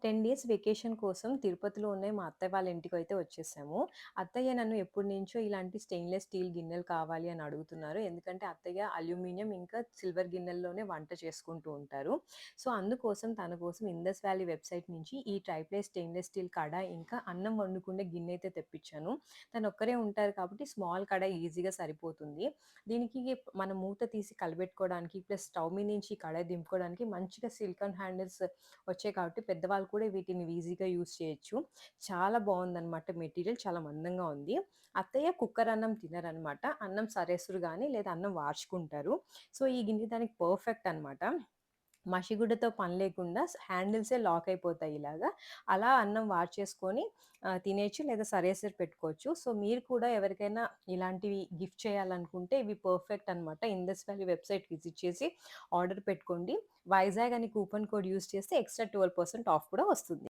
10 days vacation కోసం తిరుపతిలో ఉన్న మా అత్తయ్య వాళ్ళ ఇంటికైతే వచ్చేసాము. అత్తయ్య నన్ను ఎప్పటినుంచో ఇలాంటి స్టెయిన్‌లెస్ స్టీల్ గిన్నెలు కావాలి అని అడుగుతున్నారు. ఎందుకంటే అత్తయ్య అల్యూమినియం ఇంకా సిల్వర్ గిన్నెల్లోనే వంట చేసుకుంటూ ఉంటారు. సో, అందుకోసం తన కోసం ఇండస్ వ్యాలీ వెబ్‌సైట్ నుంచి ఈ ట్రైప్లెస్ స్టెయిన్‌లెస్ స్టీల్ కడాయి ఇంకా అన్నం వండుకునే గిన్నె అయితే తెప్పించాను. తను ఒక్కరే ఉంటారు కాబట్టి స్మాల్ కడాయి ఈజీగా సరిపోతుంది. దీనికి మనం మూత తీసి కలబెట్టుకోవడానికి ప్లస్ స్టవ్ మీద నుంచి కడాయి దింపుకోవడానికి మంచిగా సిలికాన్ హ్యాండిల్స్ వచ్చాయి కాబట్టి పెద్దవాళ్ళు కూడా వీటిని ఈజీగా యూజ్ చేయొచ్చు. చాలా బావుందనమాట మెటీరియల్. చాలా మందంగా ఉంది. అత్తయ్య కుక్కర్ అన్నం తినరనమాట. అన్నం సరెసురు గాని లేదా అన్నం వార్చుకుంటారు. సో, ఈ గిన్నె దానికి పర్ఫెక్ట్ అనమాట. మషిగుడ్డతో పని లేకుండా హ్యాండిల్సే లాక్ అయిపోతాయి ఇలాగా. అలా అన్నం వార్చేసుకొని తినేయొచ్చు లేదా సరేసరి పెట్టుకోవచ్చు. సో, మీరు కూడా ఎవరికైనా ఇలాంటివి గిఫ్ట్ చేయాలనుకుంటే ఇవి పర్ఫెక్ట్ అనమాట. ఇండస్ వాలీ వెబ్‌సైట్ విజిట్ చేసి ఆర్డర్ పెట్టుకోండి. వైజాగ్ అని కూపన్ కోడ్ యూజ్ చేస్తే ఎక్స్‌ట్రా 12% ఆఫ్ కూడా వస్తుంది.